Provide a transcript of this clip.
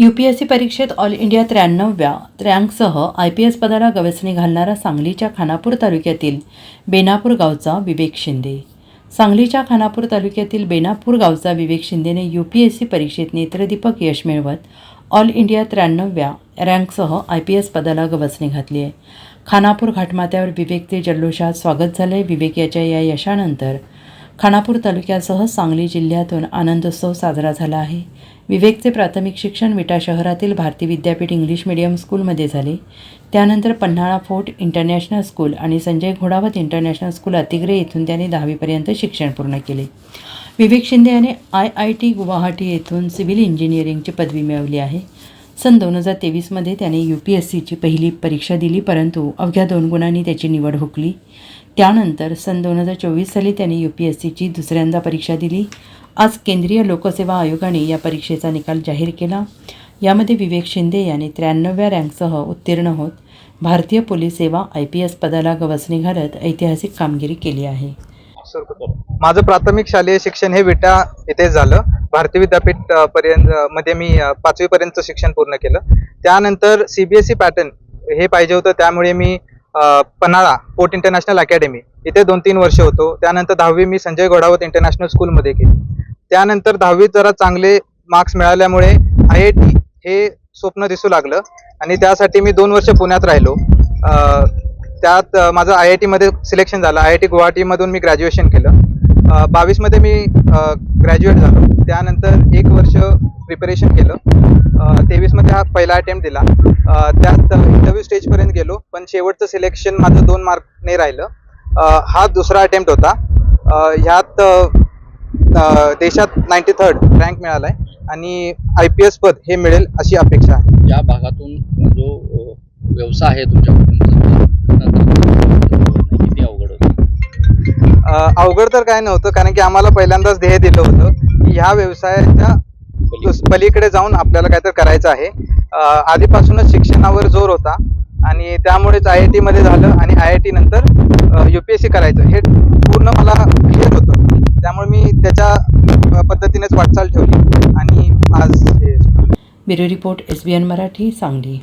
UPSC परीक्षेत all India 93व्या रँकसह IPS पदाला गवसणी घालणारा सांगलीच्या खानापूर तालुक्यातील बेनापूर गावचा विवेक शिंदे। सांगलीच्या खानापूर तालुक्यातील बेनापूर गावचा विवेक शिंदेने UPSC परीक्षेत नेत्रदीपक यश मिळवत ऑल इंडिया 93व्या रँकसह IPS पदाला गवसणी घातली आहे। खानापूर घाटमाथ्यावर विवेकचे जल्लोषात स्वागत झाले। विवेक याच्या या यशानंतर खानापूर तालुक्यासह सांगली जिल्ह्यातून आनंदोत्सव साजरा झाला आहे। विवेकचे प्राथमिक शिक्षण विटा शहरातील भारती विद्यापीठ इंग्लिश मीडियम स्कूलमध्ये झाले। त्यानंतर पन्हाळा फोर्ट इंटरनॅशनल स्कूल आणि संजय घोडावत इंटरनॅशनल स्कूल अतिग्रे येथून त्याने 10वीपर्यंत शिक्षण पूर्ण केले। विवेक शिंदे याने IIT गुवाहाटी येथून सिव्हिल इंजिनिअरिंगची पदवी मिळवली आहे। सन 2023मध्ये त्याने UPSCची पहिली परीक्षा दिली, परंतु अवघ्या 2 गुणांनी त्याची निवड हुकली। त्यानंतर सन 2024 साली त्याने UPSCची दुसऱ्यांदा परीक्षा दिली। आज केंद्रीय लोकसेवा आयोगाने या परीक्षेचा निकाल जाहीर केला। यामध्ये विवेक शिंदे याने 93व्या रँकसह उत्तीर्ण होत भारतीय पोलीस सेवा IPS पदाला गवसणी घालत ऐतिहासिक कामगिरी केली आहे। माझं प्राथमिक शालेय शिक्षण हे विटा येथे झालं। भारती विद्यापीठ मध्ये मी 5वी पर्यंत शिक्षण पूर्ण केलं। त्यानंतर CBSE पॅटर्न हे पाहिजे होतं, त्यामुळे मी पन्हाळा फोर्ट इंटरनॅशनल अकॅडमी इथे 2-3 वर्ष होतो। त्यानंतर 10वी मी संजय घोडावत इंटरनॅशनल स्कूलमध्ये केली। त्यानंतर 10वीत जरा चांगले मार्क्स मिळाल्यामुळे IIT हे स्वप्न दिसू लागलं आणि त्यासाठी मी 2 वर्ष पुण्यात राहिलो। त्यात माझं IIT मध्ये सिलेक्शन झालं। IIT गुवाहाटीमधून मी ग्रॅज्युएशन केलं। 22मध्ये मी ग्रॅज्युएट झालो। त्यानंतर 1 वर्ष प्रिपरेशन केलं। 23मध्ये हा पहिला अटेम्प्ट दिला। त्यात इंटरव्ह्यू स्टेजपर्यंत गेलो, पण शेवटचं सिलेक्शन माझं 2 मार्कने राहिलं। हा दुसरा अटेम्प्ट होता। ह्यात देशात 93rd रँक मिळाला आहे आणि IPS पद हे मिळेल अशी अपेक्षा आहे। या भागातून जो व्यवसाय आहे तुमच्यापर्यंत किती अवघड होतं? अवघड तर काय नव्हतं, कारण की आम्हाला पहिल्यांदाच ध्येय दिलं होतं की ह्या व्यवसायाच्या पलीकडे जाऊन आपल्याला काहीतरी करायचं आहे। आधीपासूनच शिक्षणावर जोर होता आणि त्यामुळेच IIT मध्ये झालं आणि IIT नंतर UPSC करायचं हे पूर्ण मला क्लिअर होतं। त्यामुळे मी त्याच्या पद्धतीनेच वाटचाल ठेवली आणि आज bureau report SBN Marathi Sangli.